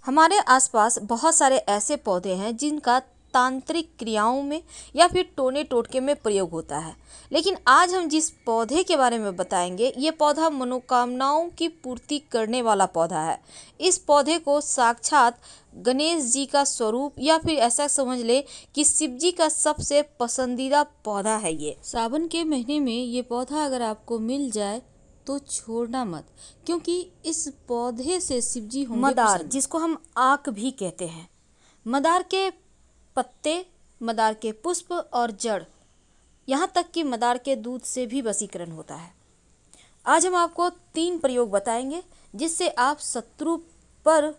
हमारे आसपास बहुत सारे ऐसे पौधे हैं जिनका तांत्रिक क्रियाओं में या फिर टोने टोटके में प्रयोग होता है। लेकिन आज हम जिस पौधे के बारे में बताएंगे, ये पौधा मनोकामनाओं की पूर्ति करने वाला पौधा है। इस पौधे को साक्षात गणेश जी का स्वरूप या फिर ऐसा समझ ले कि शिव जी का सबसे पसंदीदा पौधा है। ये सावन के महीने में ये पौधा अगर आपको मिल जाए तो छोड़ना मत, क्योंकि इस पौधे से शिवजी होंगे मदार, जिसको हम आक भी कहते हैं। मदार के पत्ते, मदार के पुष्प और जड़, यहाँ तक कि मदार के दूध से भी वशीकरण होता है। आज हम आपको 3 प्रयोग बताएंगे जिससे आप शत्रु पर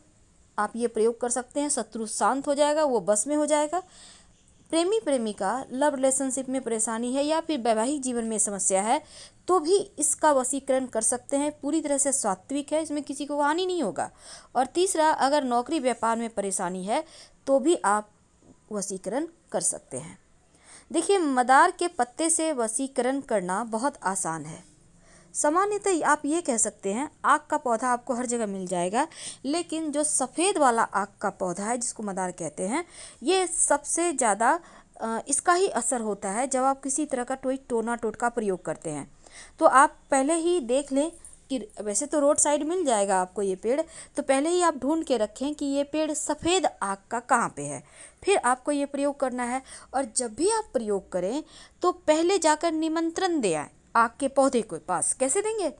आप ये प्रयोग कर सकते हैं। शत्रु शांत हो जाएगा, वो बस में हो जाएगा। प्रेमी प्रेमिका लव रिलेशनशिप में परेशानी है या फिर वैवाहिक जीवन में समस्या है तो भी इसका वशीकरण कर सकते हैं। पूरी तरह से सात्विक है, इसमें किसी को हानि नहीं होगा। और तीसरा, अगर नौकरी व्यापार में परेशानी है तो भी आप वशीकरण कर सकते हैं। देखिए, मदार के पत्ते से वशीकरण करना बहुत आसान है। सामान्यतः आप ये कह सकते हैं आक का पौधा आपको हर जगह मिल जाएगा, लेकिन जो सफ़ेद वाला आक का पौधा है जिसको मदार कहते हैं, ये सबसे ज़्यादा इसका ही असर होता है जब आप किसी तरह का कोई टोना टोटका प्रयोग करते हैं। तो आप पहले ही देख लें कि वैसे तो रोड साइड मिल जाएगा आपको ये पेड़, तो पहले ही आप ढूंढ के रखें कि ये पेड़ सफ़ेद आक का कहाँ पे है। फिर आपको ये प्रयोग करना है। और जब भी आप प्रयोग करें तो पहले जाकर निमंत्रण दे आए आक के पौधे के पास। कैसे देंगे?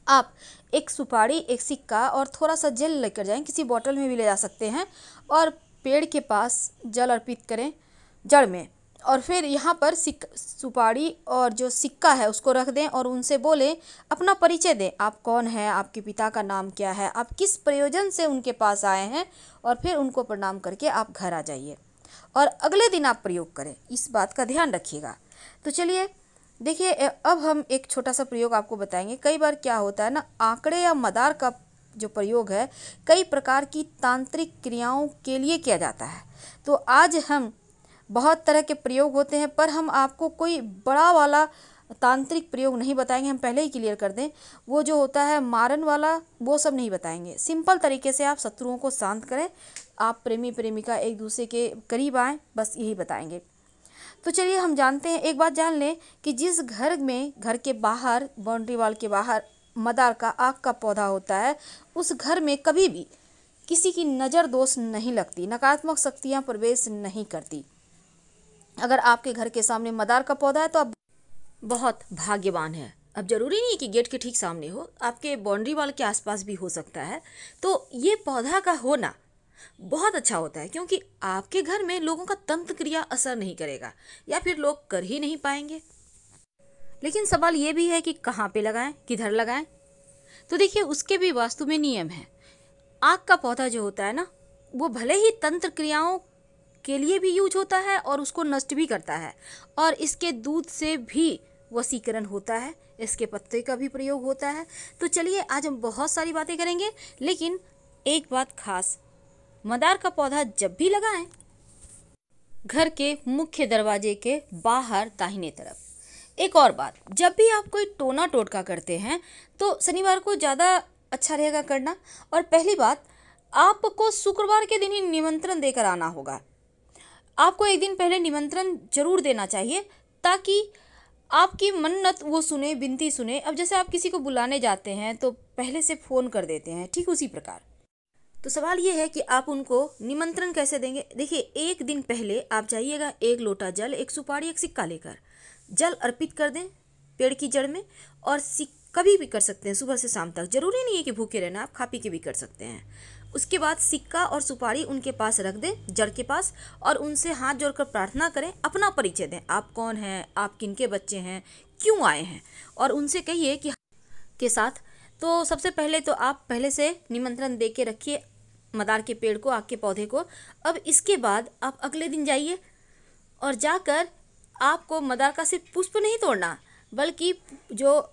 आप एक सुपारी, एक सिक्का और थोड़ा सा जल लेकर जाएं, किसी बोतल में भी ले जा सकते हैं, और पेड़ के पास जल अर्पित करें जड़ में। और फिर यहाँ पर सुपारी और जो सिक्का है उसको रख दें और उनसे बोलें, अपना परिचय दें, आप कौन हैं, आपके पिता का नाम क्या है, आप किस प्रयोजन से उनके पास आए हैं, और फिर उनको प्रणाम करके आप घर आ जाइए। और अगले दिन आप प्रयोग करें, इस बात का ध्यान रखिएगा। तो चलिए देखिए, अब हम एक छोटा सा प्रयोग आपको बताएंगे। कई बार क्या होता है ना, आंकड़े या मदार का जो प्रयोग है कई प्रकार की तांत्रिक क्रियाओं के लिए किया जाता है। तो आज हम बहुत तरह के प्रयोग होते हैं, पर हम आपको कोई बड़ा वाला तांत्रिक प्रयोग नहीं बताएंगे। हम पहले ही क्लियर कर दें, वो जो होता है मारन वाला, वो सब नहीं बताएंगे। सिंपल तरीके से आप शत्रुओं को शांत करें, आप प्रेमी प्रेमिका एक दूसरे के करीब आएँ, बस यही बताएंगे। तो चलिए हम जानते हैं, एक बात जान लें कि जिस घर में, घर के बाहर, बाउंड्री वॉल के बाहर मदार का आक का पौधा होता है, उस घर में कभी भी किसी की नज़र दोष नहीं लगती, नकारात्मक शक्तियाँ प्रवेश नहीं करती। अगर आपके घर के सामने मदार का पौधा है तो आप बहुत भाग्यवान हैं। अब जरूरी नहीं है कि गेट के ठीक सामने हो, आपके बाउंड्री वॉल के आसपास भी हो सकता है। तो ये पौधा का होना बहुत अच्छा होता है, क्योंकि आपके घर में लोगों का तंत्र क्रिया असर नहीं करेगा या फिर लोग कर ही नहीं पाएंगे। लेकिन सवाल ये भी है कि कहाँ पे लगाएं, किधर लगाएं। तो देखिए, उसके भी वास्तु में नियम है। आक का पौधा जो होता है ना, वो भले ही तंत्र क्रियाओं के लिए भी यूज होता है और उसको नष्ट भी करता है, और इसके दूध से भी वशीकरण होता है, इसके पत्ते का भी प्रयोग होता है। तो चलिए आज हम बहुत सारी बातें करेंगे, लेकिन एक बात खास, मदार का पौधा जब भी लगाएं, घर के मुख्य दरवाजे के बाहर दाहिने तरफ। एक और बात, जब भी आप कोई टोना टोटका करते हैं तो शनिवार को ज़्यादा अच्छा रहेगा करना। और पहली बात, आपको शुक्रवार के दिन ही निमंत्रण देकर आना होगा। आपको एक दिन पहले निमंत्रण जरूर देना चाहिए, ताकि आपकी मन्नत वो सुने, विनती सुने। अब जैसे आप किसी को बुलाने जाते हैं तो पहले से फ़ोन कर देते हैं, ठीक उसी प्रकार। तो सवाल ये है कि आप उनको निमंत्रण कैसे देंगे। देखिए, एक दिन पहले आप जाइएगा, 1 लोटा जल, 1 सुपारी, 1 सिक्का लेकर जल अर्पित कर दें पेड़ की जड़ में। और कभी भी कर सकते हैं, सुबह से शाम तक, जरूरी नहीं है कि भूखे रहना, आप खा पी के भी कर सकते हैं। उसके बाद सिक्का और सुपारी उनके पास रख दें, जड़ के पास, और उनसे हाथ जोड़कर प्रार्थना करें, अपना परिचय दें, आप कौन हैं, आप किनके बच्चे हैं, क्यों आए हैं, और उनसे कहिए कि के साथ। तो सबसे पहले तो आप पहले से निमंत्रण दे के रखिए मदार के पेड़ को, आक के पौधे को। अब इसके बाद आप अगले दिन जाइए और जाकर आपको मदार का सिर्फ पुष्प नहीं तोड़ना, बल्कि जो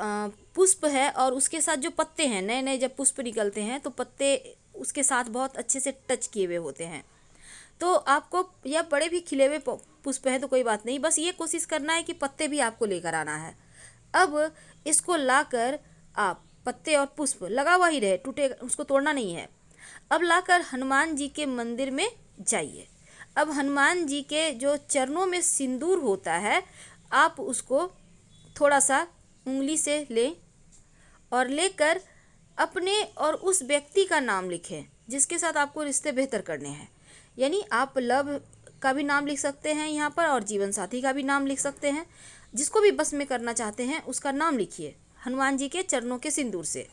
पुष्प है और उसके साथ जो पत्ते हैं, नए नए जब पुष्प निकलते हैं तो पत्ते उसके साथ बहुत अच्छे से टच किए हुए होते हैं। तो आपको, या बड़े भी खिले हुए पुष्प है तो कोई बात नहीं, बस ये कोशिश करना है कि पत्ते भी आपको लेकर आना है। अब इसको लाकर आप, पत्ते और पुष्प लगा हुआ ही रहे, टूटे, उसको तोड़ना नहीं है। अब लाकर हनुमान जी के मंदिर में जाइए। अब हनुमान जी के जो चरणों में सिंदूर होता है, आप उसको थोड़ा सा उंगली से लें और लेकर अपने और उस व्यक्ति का नाम लिखें जिसके साथ आपको रिश्ते बेहतर करने हैं। यानी आप लव का भी नाम लिख सकते हैं यहाँ पर और जीवन साथी का भी नाम लिख सकते हैं। जिसको भी बस में करना चाहते हैं उसका नाम लिखिए हनुमान जी के चरणों के सिंदूर से।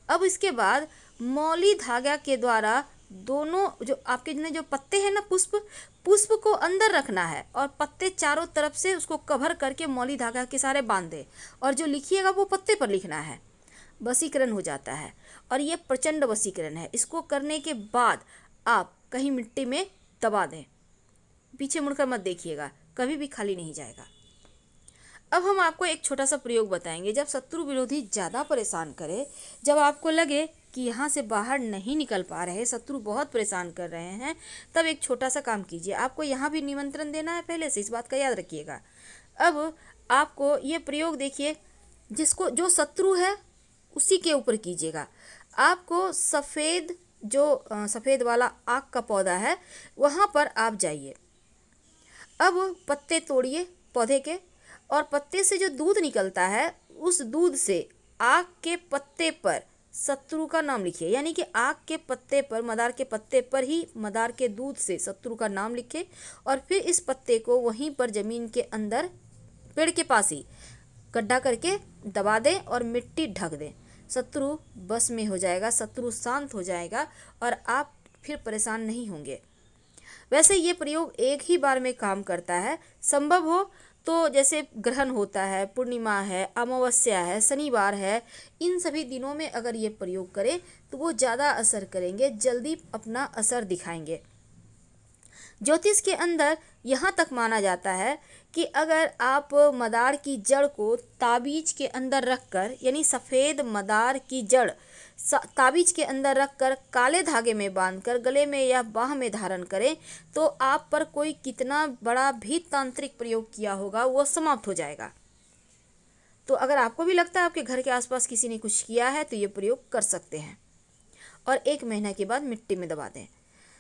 अब इसके बाद मौली धागा के द्वारा दोनों जो आपके जो पत्ते हैं ना, पुष्प को अंदर रखना है और पत्ते चारों तरफ से उसको कवर करके मौली धागा के सारे बांध दें और जो लिखिएगा वो पत्ते पर लिखना है। वशीकरण हो जाता है और ये प्रचंड वशीकरण है। इसको करने के बाद आप कहीं मिट्टी में दबा दें, पीछे मुड़कर मत देखिएगा, कभी भी खाली नहीं जाएगा। अब हम आपको एक छोटा सा प्रयोग बताएंगे। जब शत्रु विरोधी ज़्यादा परेशान करे, जब आपको लगे कि यहाँ से बाहर नहीं निकल पा रहे, शत्रु बहुत परेशान कर रहे हैं, तब एक छोटा सा काम कीजिए। आपको यहाँ भी निमंत्रण देना है पहले से, इस बात का याद रखिएगा। अब आपको ये प्रयोग देखिए, जो शत्रु है उसी के ऊपर कीजिएगा। आपको सफ़ेद वाला आक का पौधा है, वहाँ पर आप जाइए। अब पत्ते तोड़िए पौधे के और पत्ते से जो दूध निकलता है उस दूध से आक के पत्ते पर शत्रु का नाम लिखिए। यानी कि आक के पत्ते पर, मदार के पत्ते पर ही मदार के दूध से शत्रु का नाम लिखें और फिर इस पत्ते को वहीं पर ज़मीन के अंदर पेड़ के पास ही गड्ढा करके दबा दें और मिट्टी ढक दें। शत्रु बस में हो जाएगा, शत्रु शांत हो जाएगा और आप फिर परेशान नहीं होंगे। वैसे ये प्रयोग एक ही बार में काम करता है। संभव हो तो जैसे ग्रहण होता है, पूर्णिमा है, अमावस्या है, शनिवार है, इन सभी दिनों में अगर ये प्रयोग करें तो वो ज़्यादा असर करेंगे, जल्दी अपना असर दिखाएंगे। ज्योतिष के अंदर यहाँ तक माना जाता है कि अगर आप मदार की जड़ को ताबीज के अंदर रखकर, यानी सफ़ेद मदार की जड़ ताबीज के अंदर रखकर काले धागे में बांधकर गले में या बाह में धारण करें तो आप पर कोई कितना बड़ा भी तांत्रिक प्रयोग किया होगा वो समाप्त हो जाएगा। तो अगर आपको भी लगता है आपके घर के आसपास किसी ने कुछ किया है तो ये प्रयोग कर सकते हैं और 1 महीना के बाद मिट्टी में दबा दें।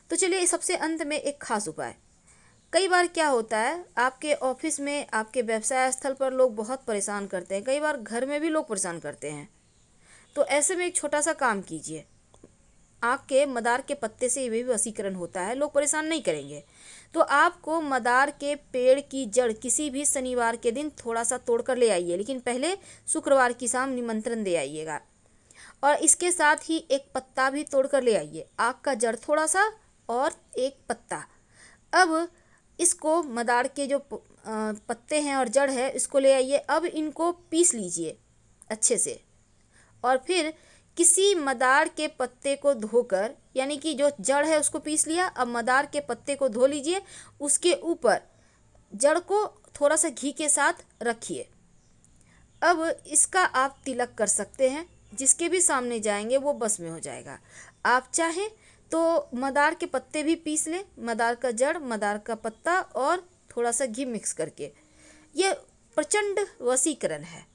तो चलिए सबसे अंत में एक खास उपाय। कई बार क्या होता है, आपके ऑफिस में, आपके व्यवसाय स्थल पर लोग बहुत परेशान करते हैं, कई बार घर में भी लोग परेशान करते हैं। तो ऐसे में एक छोटा सा काम कीजिए। आक के मदार के पत्ते से ये भी वशीकरण होता है, लोग परेशान नहीं करेंगे। तो आपको मदार के पेड़ की जड़ किसी भी शनिवार के दिन थोड़ा सा तोड़ कर ले आइए, लेकिन पहले शुक्रवार की शाम निमंत्रण दे आइएगा। और इसके साथ ही एक पत्ता भी तोड़ कर ले आइए, आक का जड़ थोड़ा सा और एक पत्ता। अब इसको मदार के जो पत्ते हैं और जड़ है इसको ले आइए। अब इनको पीस लीजिए अच्छे से और फिर किसी मदार के पत्ते को धोकर, यानी कि जो जड़ है उसको पीस लिया, अब मदार के पत्ते को धो लीजिए, उसके ऊपर जड़ को थोड़ा सा घी के साथ रखिए। अब इसका आप तिलक कर सकते हैं, जिसके भी सामने जाएंगे वो बस में हो जाएगा। आप चाहें तो मदार के पत्ते भी पीस लें, मदार का जड़, मदार का पत्ता और थोड़ा सा घी मिक्स करके। ये प्रचंड वशीकरण है।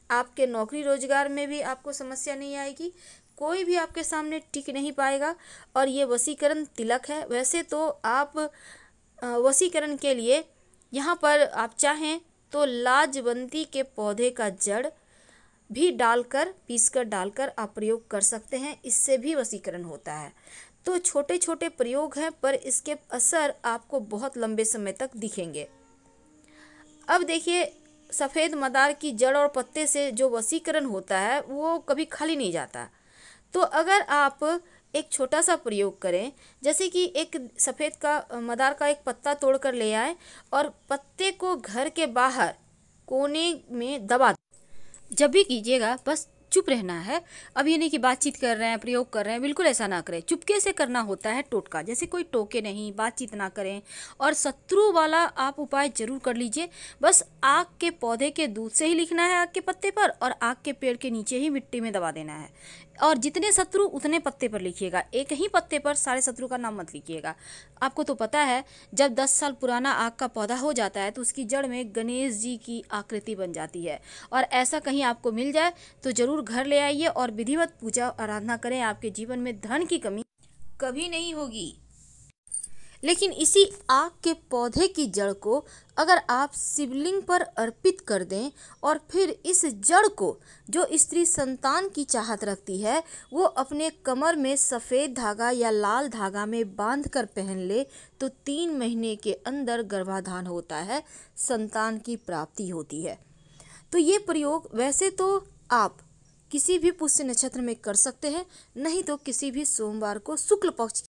आपके नौकरी रोजगार में भी आपको समस्या नहीं आएगी, कोई भी आपके सामने टिक नहीं पाएगा और ये वशीकरण तिलक है। वैसे तो आप वशीकरण के लिए यहाँ पर आप चाहें तो लाजवंती के पौधे का जड़ भी डालकर, पीसकर डालकर आप प्रयोग कर सकते हैं, इससे भी वशीकरण होता है। तो छोटे छोटे प्रयोग हैं पर इसके असर आपको बहुत लंबे समय तक दिखेंगे। अब देखिए, सफ़ेद मदार की जड़ और पत्ते से जो वशीकरण होता है वो कभी खाली नहीं जाता। तो अगर आप एक छोटा सा प्रयोग करें, जैसे कि एक सफ़ेद का मदार का एक पत्ता तोड़ कर ले आए और पत्ते को घर के बाहर कोने में दबा, जब भी कीजिएगा बस चुप रहना है। अब ये नहीं कि बातचीत कर रहे हैं, प्रयोग कर रहे हैं, बिल्कुल ऐसा ना करें। चुपके से करना होता है टोटका, जैसे कोई टोके नहीं, बातचीत ना करें। और शत्रु वाला आप उपाय जरूर कर लीजिए। बस आक के पौधे के दूध से ही लिखना है आक के पत्ते पर और आक के पेड़ के नीचे ही मिट्टी में दबा देना है। और जितने शत्रु उतने पत्ते पर लिखिएगा, एक ही पत्ते पर सारे शत्रु का नाम मत लिखिएगा। आपको तो पता है जब 10 साल पुराना आक का पौधा हो जाता है तो उसकी जड़ में गणेश जी की आकृति बन जाती है। और ऐसा कहीं आपको मिल जाए तो जरूर घर ले आइए और विधिवत पूजा आराधना करें। आपके जीवन में धन की कमी कभी नहीं होगी। लेकिन इसी आग के पौधे की जड़ को अगर आप शिवलिंग पर अर्पित कर दें और फिर इस जड़ को जो स्त्री संतान की चाहत रखती है वो अपने कमर में सफ़ेद धागा या लाल धागा में बांध कर पहन ले तो 3 महीने के अंदर गर्भाधान होता है, संतान की प्राप्ति होती है। तो ये प्रयोग वैसे तो आप किसी भी पुष्य नक्षत्र में कर सकते हैं, नहीं तो किसी भी सोमवार को शुक्ल पक्ष